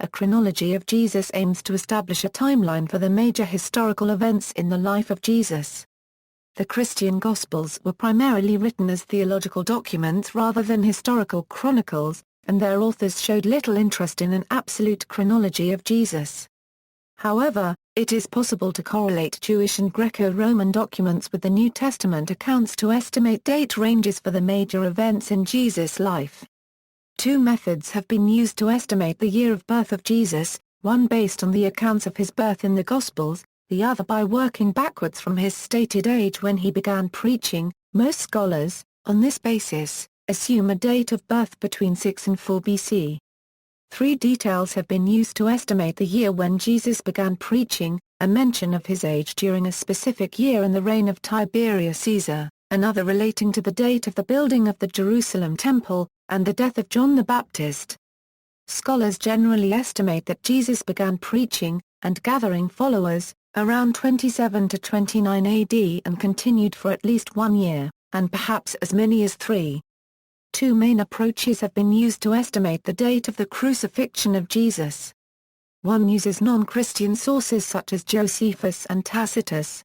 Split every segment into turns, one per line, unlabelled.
A Chronology of Jesus aims to establish a timeline for the major historical events in the life of Jesus. The Christian Gospels were primarily written as theological documents rather than historical chronicles, and their authors showed little interest in an absolute chronology of Jesus. However, it is possible to correlate Jewish and Greco-Roman documents with the New Testament accounts to estimate date ranges for the major events in Jesus' life. Two methods have been used to estimate the year of birth of Jesus, one based on the accounts of his birth in the Gospels, the other by working backwards from his stated age when he began preaching. Most scholars, on this basis, assume a date of birth between 6 and 4 BC. Three details have been used to estimate the year when Jesus began preaching: a mention of his age during a specific year in the reign of Tiberius Caesar, another relating to the date of the building of the Jerusalem temple, and the death of John the Baptist. Scholars generally estimate that Jesus began preaching, and gathering followers, around 27 to 29 AD and continued for at least 1 year, and perhaps as many as 3. Two main approaches have been used to estimate the date of the crucifixion of Jesus. One uses non-Christian sources such as Josephus and Tacitus.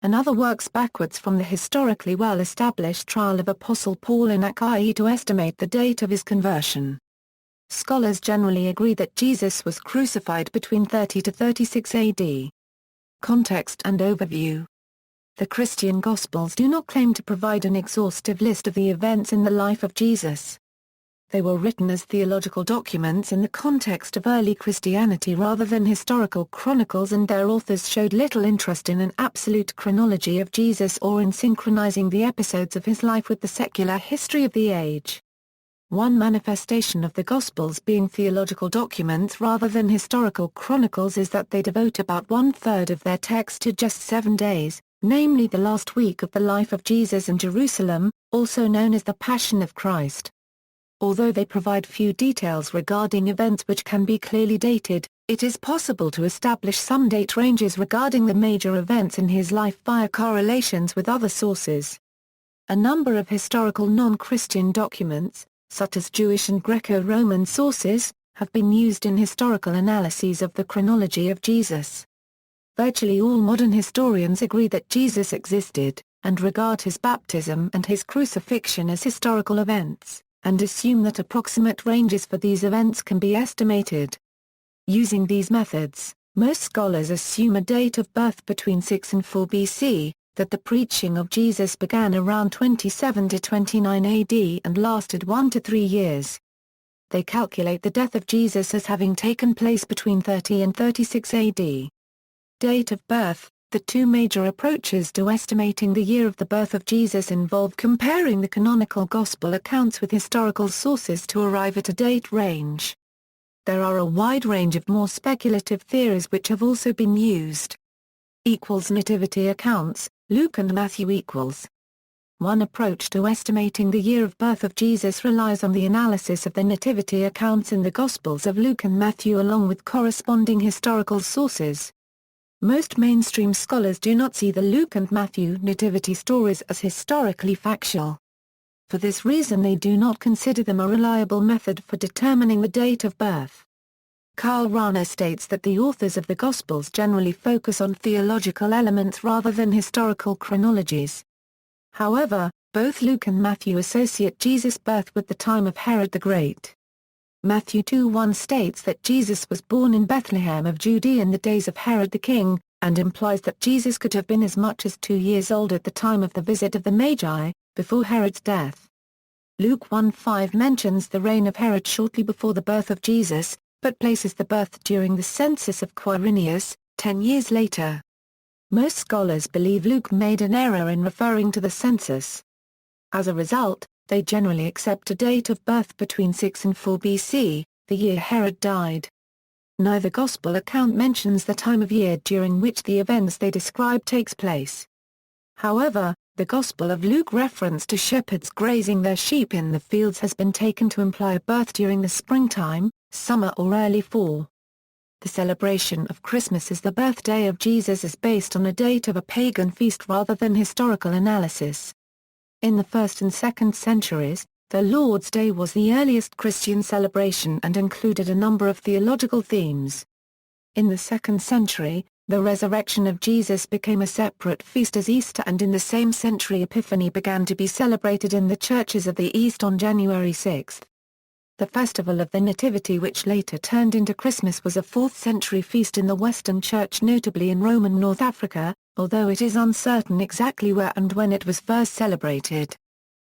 Another works backwards from the historically well-established trial of Apostle Paul in Achaia to estimate the date of his conversion. Scholars generally agree that Jesus was crucified between 30 to 36 AD. Context and overview. The Christian Gospels do not claim to provide an exhaustive list of the events in the life of Jesus. They were written as theological documents in the context of early Christianity rather than historical chronicles, and their authors showed little interest in an absolute chronology of Jesus or in synchronizing the episodes of his life with the secular history of the age. One manifestation of the Gospels being theological documents rather than historical chronicles is that they devote about 1/3 of their text to just 7 days, namely the last week of the life of Jesus in Jerusalem, also known as the Passion of Christ. Although they provide few details regarding events which can be clearly dated, it is possible to establish some date ranges regarding the major events in his life via correlations with other sources. A number of historical non-Christian documents, such as Jewish and Greco-Roman sources, have been used in historical analyses of the chronology of Jesus. Virtually all modern historians agree that Jesus existed, and regard his baptism and his crucifixion as historical events, and assume that approximate ranges for these events can be estimated. Using these methods, most scholars assume a date of birth between 6 and 4 BC, that the preaching of Jesus began around 27 to 29 AD and lasted 1 to 3 years. They calculate the death of Jesus as having taken place between 30 and 36 AD. Date of birth. The two major approaches to estimating the year of the birth of Jesus involve comparing the canonical Gospel accounts with historical sources to arrive at a date range. There are a wide range of more speculative theories which have also been used. Nativity accounts, Luke and Matthew . One approach to estimating the year of birth of Jesus relies on the analysis of the nativity accounts in the Gospels of Luke and Matthew along with corresponding historical sources. Most mainstream scholars do not see the Luke and Matthew nativity stories as historically factual. For this reason they do not consider them a reliable method for determining the date of birth. Karl Rahner states that the authors of the Gospels generally focus on theological elements rather than historical chronologies. However, both Luke and Matthew associate Jesus' birth with the time of Herod the Great. Matthew 2:1 states that Jesus was born in Bethlehem of Judea in the days of Herod the king, and implies that Jesus could have been as much as 2 years old at the time of the visit of the Magi, before Herod's death. Luke 1:5 mentions the reign of Herod shortly before the birth of Jesus, but places the birth during the census of Quirinius, 10 years later. Most scholars believe Luke made an error in referring to the census. As a result, they generally accept a date of birth between 6 and 4 BC, the year Herod died. Neither Gospel account mentions the time of year during which the events they describe takes place. However, the Gospel of Luke reference to shepherds grazing their sheep in the fields has been taken to imply a birth during the springtime, summer or early fall. The celebration of Christmas as the birthday of Jesus is based on a date of a pagan feast rather than historical analysis. In the 1st and 2nd centuries, The Lord's Day was the earliest Christian celebration and included a number of theological themes. In the 2nd century, the resurrection of Jesus became a separate feast as Easter, and in the same century Epiphany began to be celebrated in the churches of the East on January 6. The festival of the Nativity, which later turned into Christmas, was a 4th century feast in the Western Church, notably in Roman North Africa, although it is uncertain exactly where and when it was first celebrated.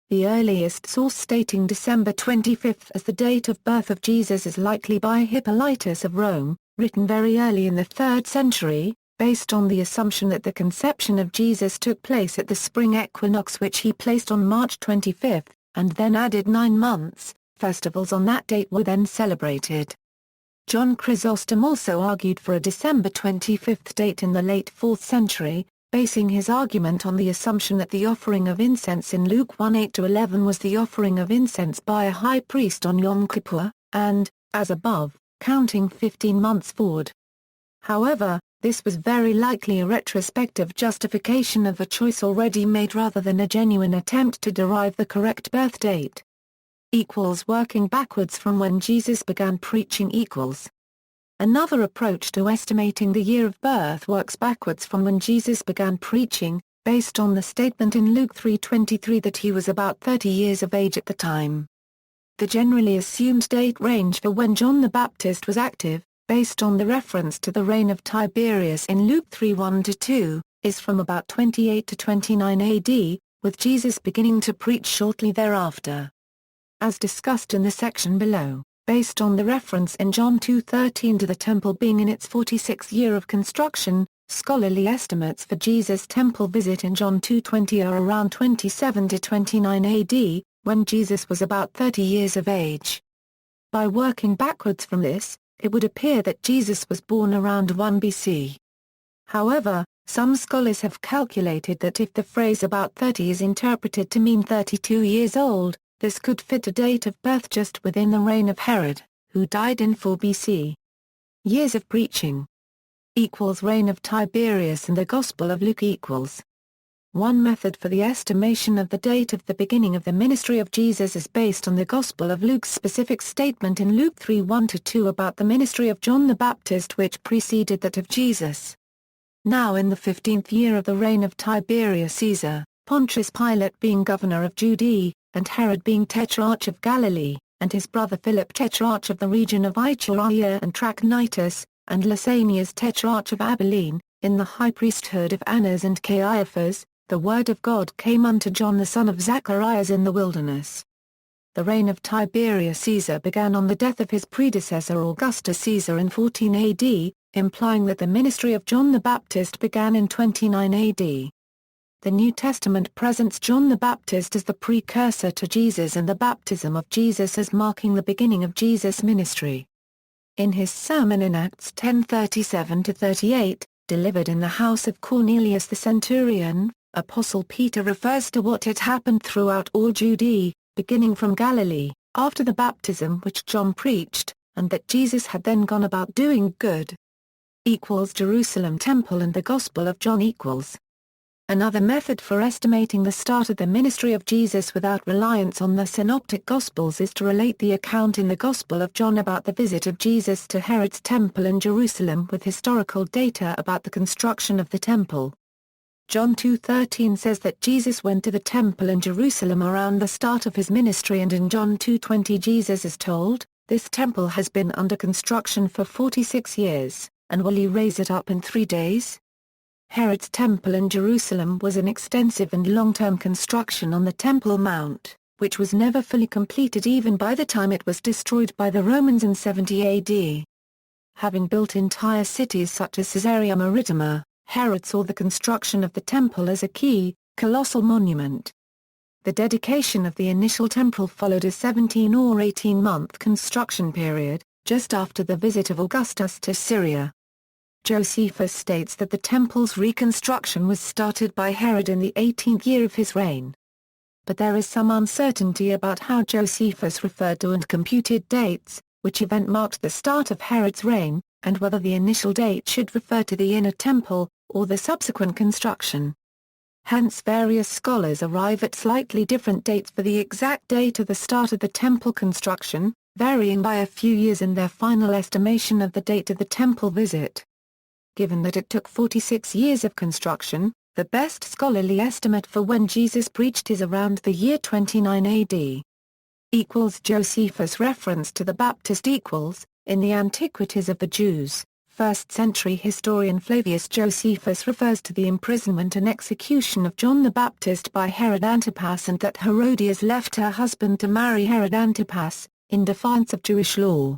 The earliest source stating December 25 as the date of birth of Jesus is likely by Hippolytus of Rome, written very early in the 3rd century, based on the assumption that the conception of Jesus took place at the spring equinox, which he placed on March 25, and then added 9 months. Festivals on that date were then celebrated. John Chrysostom also argued for a December 25 date in the late 4th century, basing his argument on the assumption that the offering of incense in Luke 1:8-11 was the offering of incense by a high priest on Yom Kippur, and, as above, counting 15 months forward. However, this was very likely a retrospective justification of a choice already made rather than a genuine attempt to derive the correct birth date. Working backwards from when Jesus began preaching . Another approach to estimating the year of birth works backwards from when Jesus began preaching, based on the statement in Luke 3:23 that he was about 30 years of age at the time. The generally assumed date range for when John the Baptist was active, based on the reference to the reign of Tiberius in Luke 3:1-2, is from about 28 to 29 AD, with Jesus beginning to preach shortly thereafter. As discussed in the section below, based on the reference in John 2:13 to the temple being in its 46th year of construction, scholarly estimates for Jesus' temple visit in John 2:20 are around 27 to 29 AD, when Jesus was about 30 years of age. By working backwards from this, it would appear that Jesus was born around 1 BC. However, some scholars have calculated that if the phrase about 30 is interpreted to mean 32 years old, this could fit a date of birth just within the reign of Herod, who died in 4 BC. Years of preaching reign of Tiberius and the Gospel of Luke . One method for the estimation of the date of the beginning of the ministry of Jesus is based on the Gospel of Luke's specific statement in Luke 3:1-2 about the ministry of John the Baptist, which preceded that of Jesus. Now in the 15th year of the reign of Tiberius Caesar, Pontius Pilate being governor of Judea, and Herod being tetrarch of Galilee, and his brother Philip tetrarch of the region of Iturea and Trachonitis, and Lysanias tetrarch of Abilene, in the high priesthood of Annas and Caiaphas, the word of God came unto John the son of Zacharias in the wilderness. The reign of Tiberius Caesar began on the death of his predecessor Augustus Caesar in 14 AD, implying that the ministry of John the Baptist began in 29 AD. The New Testament presents John the Baptist as the precursor to Jesus and the baptism of Jesus as marking the beginning of Jesus' ministry. In his sermon in Acts 10:37-38, delivered in the house of Cornelius the centurion, Apostle Peter refers to what had happened throughout all Judea, beginning from Galilee, after the baptism which John preached, and that Jesus had then gone about doing good. Jerusalem Temple and the Gospel of John . Another method for estimating the start of the ministry of Jesus without reliance on the Synoptic Gospels is to relate the account in the Gospel of John about the visit of Jesus to Herod's temple in Jerusalem with historical data about the construction of the temple. John 2:13 says that Jesus went to the temple in Jerusalem around the start of his ministry, and in John 2:20 Jesus is told, "This temple has been under construction for 46 years, and will you raise it up in 3 days?" Herod's temple in Jerusalem was an extensive and long-term construction on the Temple Mount, which was never fully completed even by the time it was destroyed by the Romans in 70 AD. Having built entire cities such as Caesarea Maritima, Herod saw the construction of the temple as a key, colossal monument. The dedication of the initial temple followed a 17 or 18-month construction period, just after the visit of Augustus to Syria. Josephus states that the temple's reconstruction was started by Herod in the 18th year of his reign. But there is some uncertainty about how Josephus referred to and computed dates, which event marked the start of Herod's reign, and whether the initial date should refer to the inner temple, or the subsequent construction. Hence various scholars arrive at slightly different dates for the exact date of the start of the temple construction, varying by a few years in their final estimation of the date of the temple visit. Given that it took 46 years of construction, the best scholarly estimate for when Jesus preached is around the year 29 AD. Josephus reference to the Baptist in the Antiquities of the Jews. 1st century historian Flavius Josephus refers to the imprisonment and execution of John the Baptist by Herod Antipas and that Herodias left her husband to marry Herod Antipas, in defiance of Jewish law.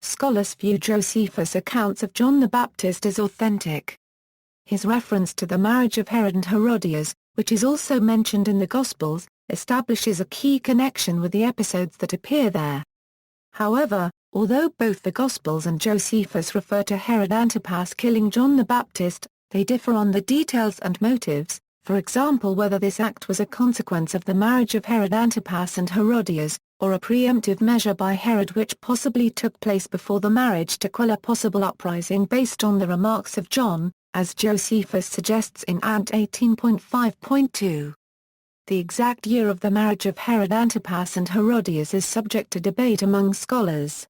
Scholars view Josephus' accounts of John the Baptist as authentic. His reference to the marriage of Herod and Herodias, which is also mentioned in the Gospels, establishes a key connection with the episodes that appear there. However, although both the Gospels and Josephus refer to Herod Antipas killing John the Baptist, they differ on the details and motives, for example whether this act was a consequence of the marriage of Herod Antipas and Herodias, or a preemptive measure by Herod which possibly took place before the marriage to quell a possible uprising based on the remarks of John, as Josephus suggests in Ant 18.5.2. The exact year of the marriage of Herod Antipas and Herodias is subject to debate among scholars.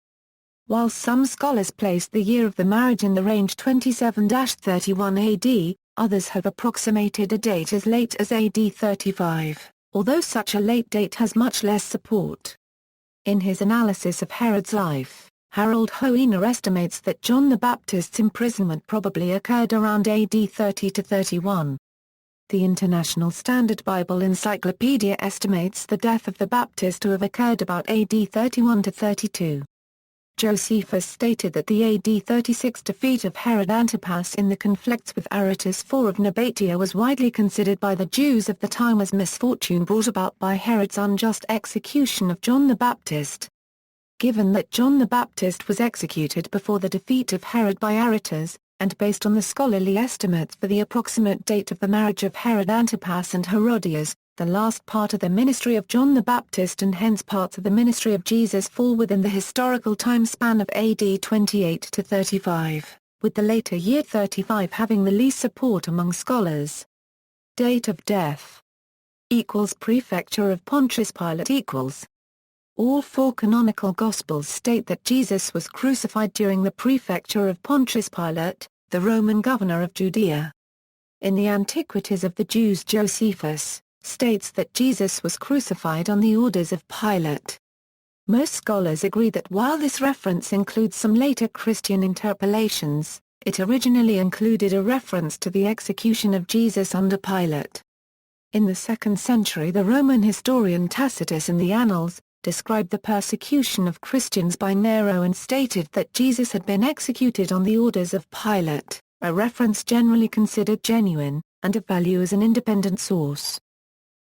While some scholars place the year of the marriage in the range 27-31 AD, others have approximated a date as late as AD 35, although such a late date has much less support. In his analysis of Herod's life, Harold Hoehner estimates that John the Baptist's imprisonment probably occurred around AD 30-31. The International Standard Bible Encyclopedia estimates the death of the Baptist to have occurred about AD 31-32. Josephus stated that the AD 36 defeat of Herod Antipas in the conflicts with Aretas IV of Nabatea was widely considered by the Jews of the time as misfortune brought about by Herod's unjust execution of John the Baptist. Given that John the Baptist was executed before the defeat of Herod by Aretas, and based on the scholarly estimates for the approximate date of the marriage of Herod Antipas and Herodias, the last part of the ministry of John the Baptist and hence parts of the ministry of Jesus fall within the historical time span of AD 28-35, with the later year 35 having the least support among scholars. Date of death Prefecture of Pontius Pilate All four canonical Gospels state that Jesus was crucified during the prefecture of Pontius Pilate, the Roman governor of Judea. In the Antiquities of the Jews Josephus states that Jesus was crucified on the orders of Pilate. Most scholars agree that while this reference includes some later Christian interpolations, it originally included a reference to the execution of Jesus under Pilate. In the 2nd century the Roman historian Tacitus in the Annals described the persecution of Christians by Nero and stated that Jesus had been executed on the orders of Pilate, a reference generally considered genuine, and of value as an independent source.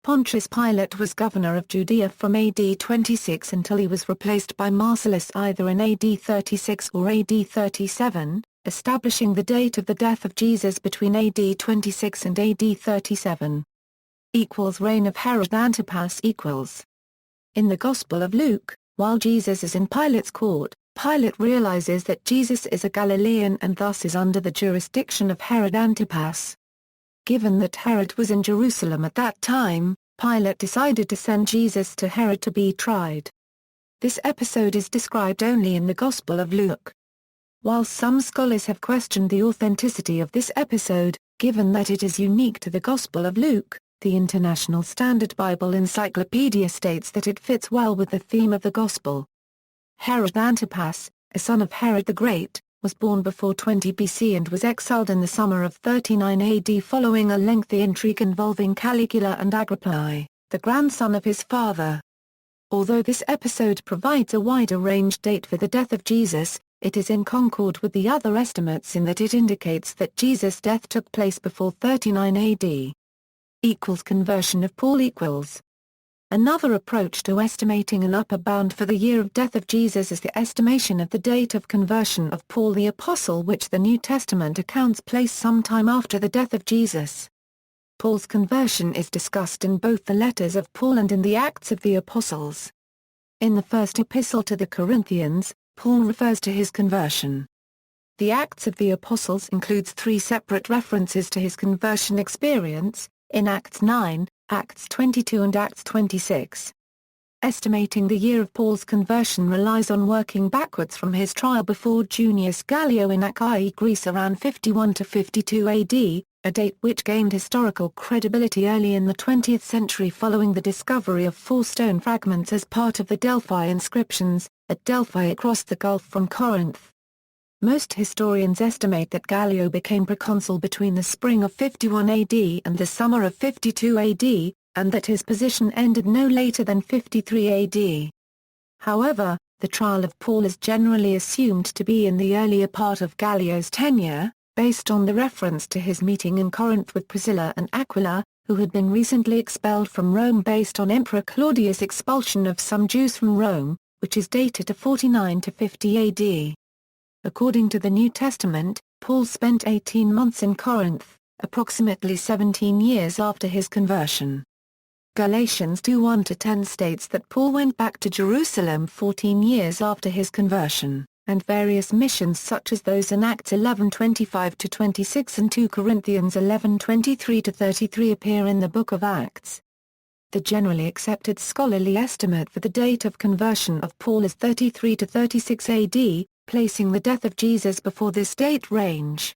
Pontius Pilate was governor of Judea from AD 26 until he was replaced by Marcellus either in AD 36 or AD 37, establishing the date of the death of Jesus between AD 26 and AD 37. Reign of Herod Antipas In the Gospel of Luke, while Jesus is in Pilate's court, Pilate realizes that Jesus is a Galilean and thus is under the jurisdiction of Herod Antipas. Given that Herod was in Jerusalem at that time, Pilate decided to send Jesus to Herod to be tried. This episode is described only in the Gospel of Luke. While some scholars have questioned the authenticity of this episode, given that it is unique to the Gospel of Luke, the International Standard Bible Encyclopedia states that it fits well with the theme of the Gospel. Herod Antipas, a son of Herod the Great, was born before 20 BC and was exiled in the summer of 39 AD following a lengthy intrigue involving Caligula and Agrippa, the grandson of his father. Although this episode provides a wider range date for the death of Jesus, it is in concord with the other estimates in that it indicates that Jesus' death took place before 39 AD. Conversion of Paul Another approach to estimating an upper bound for the year of death of Jesus is the estimation of the date of conversion of Paul the Apostle, which the New Testament accounts place sometime after the death of Jesus. Paul's conversion is discussed in both the letters of Paul and in the Acts of the Apostles. In the first epistle to the Corinthians, Paul refers to his conversion. The Acts of the Apostles includes 3 separate references to his conversion experience, in Acts 9, Acts 22 and Acts 26. Estimating the year of Paul's conversion relies on working backwards from his trial before Junius Gallio in Achaia, Greece around 51 to 52 AD, a date which gained historical credibility early in the 20th century following the discovery of 4 stone fragments as part of the Delphi inscriptions, at Delphi across the Gulf from Corinth. Most historians estimate that Gallio became proconsul between the spring of 51 AD and the summer of 52 AD, and that his position ended no later than 53 AD. However, the trial of Paul is generally assumed to be in the earlier part of Gallio's tenure, based on the reference to his meeting in Corinth with Priscilla and Aquila, who had been recently expelled from Rome based on Emperor Claudius' expulsion of some Jews from Rome, which is dated to 49 to 50 AD. According to the New Testament, Paul spent 18 months in Corinth, approximately 17 years after his conversion. Galatians 2:1-10 states that Paul went back to Jerusalem 14 years after his conversion, and various missions such as those in Acts 11:25-26 and 2 Corinthians 11:23-33 appear in the book of Acts. The generally accepted scholarly estimate for the date of conversion of Paul is 33 to 36 AD, placing the death of Jesus before this date range.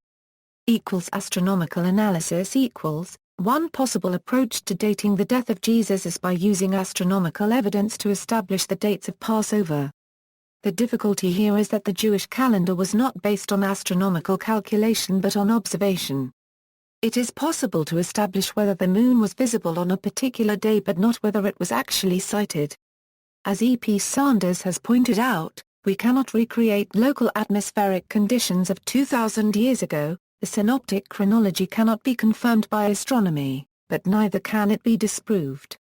Astronomical analysis equals. One possible approach to dating the death of Jesus is by using astronomical evidence to establish the dates of Passover. The difficulty here is that the Jewish calendar was not based on astronomical calculation but on observation. It is possible to establish whether the moon was visible on a particular day but not whether it was actually sighted. As E. P. Sanders has pointed out, we cannot recreate local atmospheric conditions of 2,000 years ago. The synoptic chronology cannot be confirmed by astronomy, but neither can it be disproved.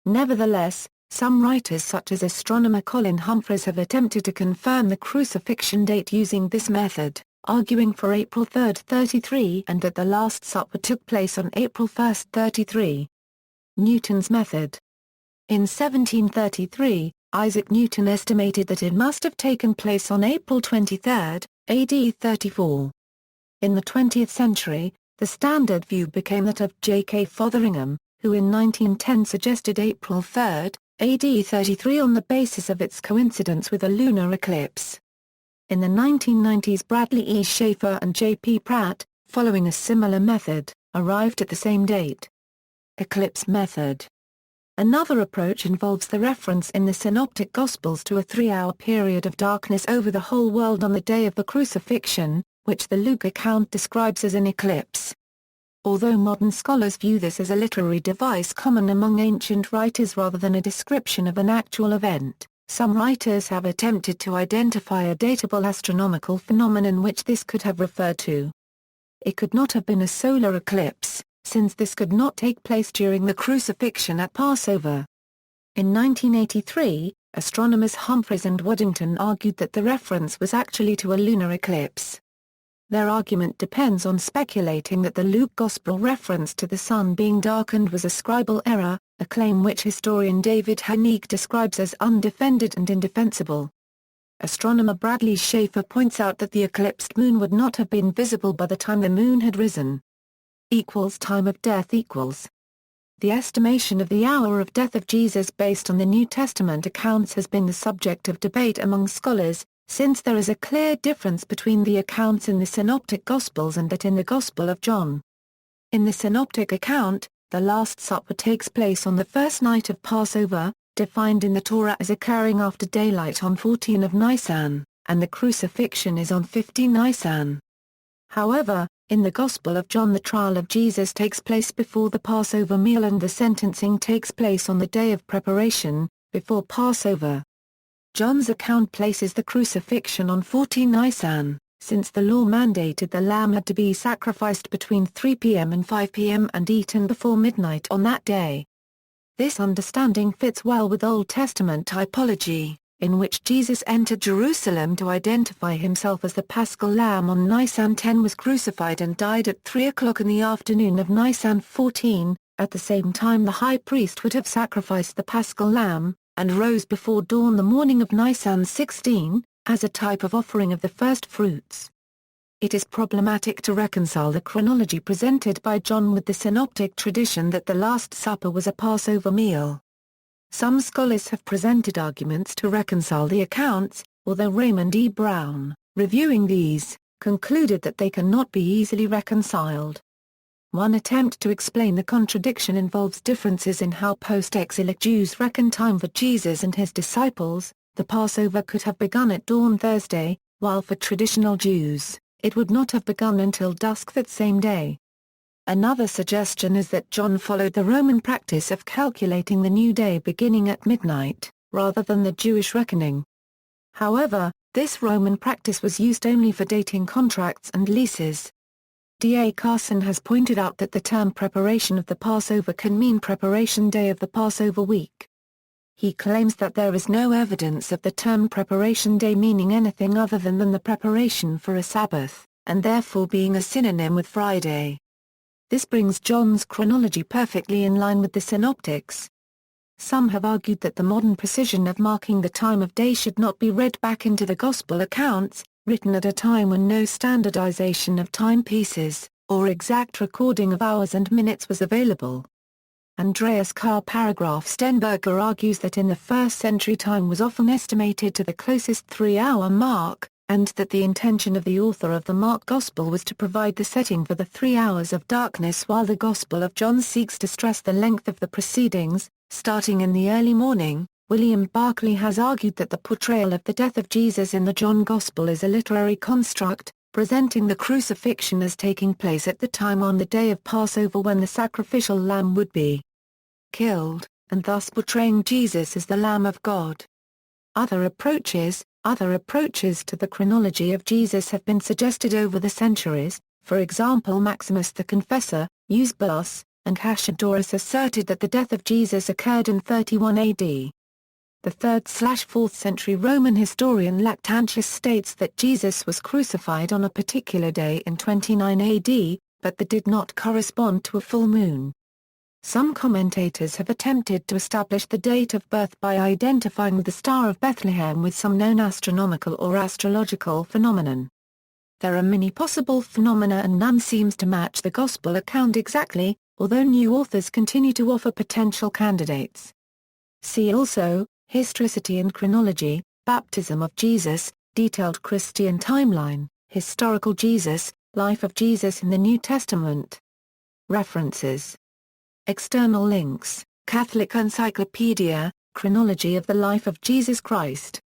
Nevertheless, some writers such as astronomer Colin Humphreys have attempted to confirm the crucifixion date using this method, arguing for April 3, 33 and that the Last Supper took place on April 1, 33. Newton's method. In 1733, Isaac Newton estimated that it must have taken place on April 23, AD 34. In the 20th century, the standard view became that of J.K. Fotheringham, who in 1910 suggested April 3, AD 33 on the basis of its coincidence with a lunar eclipse. In the 1990s Bradley E. Schaeffer and J.P. Pratt, following a similar method, arrived at the same date. Eclipse Method. Another approach involves the reference in the Synoptic Gospels to a 3-hour period of darkness over the whole world on the day of the crucifixion, which the Luke account describes as an eclipse. Although modern scholars view this as a literary device common among ancient writers rather than a description of an actual event, some writers have attempted to identify a datable astronomical phenomenon which this could have referred to. It could not have been a solar eclipse, since this could not take place during the crucifixion at Passover. In 1983, astronomers Humphreys and Waddington argued that the reference was actually to a lunar eclipse. Their argument depends on speculating that the Luke Gospel reference to the sun being darkened was a scribal error, a claim which historian David Haneek describes as undefended and indefensible. Astronomer Bradley Schaeffer points out that the eclipsed moon would not have been visible by the time the moon had risen. Time of death equals. The estimation of the hour of death of Jesus based on the New Testament accounts has been the subject of debate among scholars, since there is a clear difference between the accounts in the Synoptic Gospels and that in the Gospel of John. In the Synoptic account, the Last Supper takes place on the first night of Passover, defined in the Torah as occurring after daylight on 14 of Nisan, and the crucifixion is on 15 Nisan. However, in the Gospel of John the trial of Jesus takes place before the Passover meal and the sentencing takes place on the day of preparation, before Passover. John's account places the crucifixion on 14 Nisan, since the law mandated the lamb had to be sacrificed between 3 p.m. and 5 p.m. and eaten before midnight on that day. This understanding fits well with Old Testament typology, in which Jesus entered Jerusalem to identify himself as the Paschal Lamb on Nisan 10, was crucified and died at 3 o'clock in the afternoon of Nisan 14, at the same time the high priest would have sacrificed the Paschal Lamb, and rose before dawn the morning of Nisan 16, as a type of offering of the first fruits. it is problematic to reconcile the chronology presented by John with the synoptic tradition that the Last Supper was a Passover meal. Some scholars have presented arguments to reconcile the accounts, although Raymond E. Brown, reviewing these, concluded that they cannot be easily reconciled. One attempt to explain the contradiction involves differences in how post-exilic Jews reckon time for Jesus and his disciples. The Passover could have begun at dawn Thursday, while for traditional Jews, it would not have begun until dusk that same day. Another suggestion is that John followed the Roman practice of calculating the new day beginning at midnight, rather than the Jewish reckoning. However, this Roman practice was used only for dating contracts and leases. D.A. Carson has pointed out that the term preparation of the Passover can mean preparation day of the Passover week. He claims that there is no evidence of the term preparation day meaning anything other than the preparation for a Sabbath, and therefore being a synonym with Friday. This brings John's chronology perfectly in line with the synoptics. Some have argued that the modern precision of marking the time of day should not be read back into the Gospel accounts, written at a time when no standardization of timepieces, or exact recording of hours and minutes was available. Andreas Carr Stenberger argues that in the 1st century time was often estimated to the closest 3-hour mark, and that the intention of the author of the Mark Gospel was to provide the setting for the 3 hours of darkness, while the Gospel of John seeks to stress the length of the proceedings, starting in the early morning. William Barclay has argued that the portrayal of the death of Jesus in the John Gospel is a literary construct, presenting the crucifixion as taking place at the time on the day of Passover when the sacrificial lamb would be killed, and thus portraying Jesus as the Lamb of God. Other approaches to the chronology of Jesus have been suggested over the centuries. For example, Maximus the Confessor, Eusebius, and Cassiodorus asserted that the death of Jesus occurred in 31 AD. The 3rd/4th century Roman historian Lactantius states that Jesus was crucified on a particular day in 29 AD, but that did not correspond to a full moon. Some commentators have attempted to establish the date of birth by identifying the Star of Bethlehem with some known astronomical or astrological phenomenon. There are many possible phenomena and none seems to match the Gospel account exactly, although new authors continue to offer potential candidates. See also, Historicity and Chronology, Baptism of Jesus, Detailed Christian Timeline, Historical Jesus, Life of Jesus in the New Testament. References. External links, Catholic Encyclopedia, Chronology of the Life of Jesus Christ.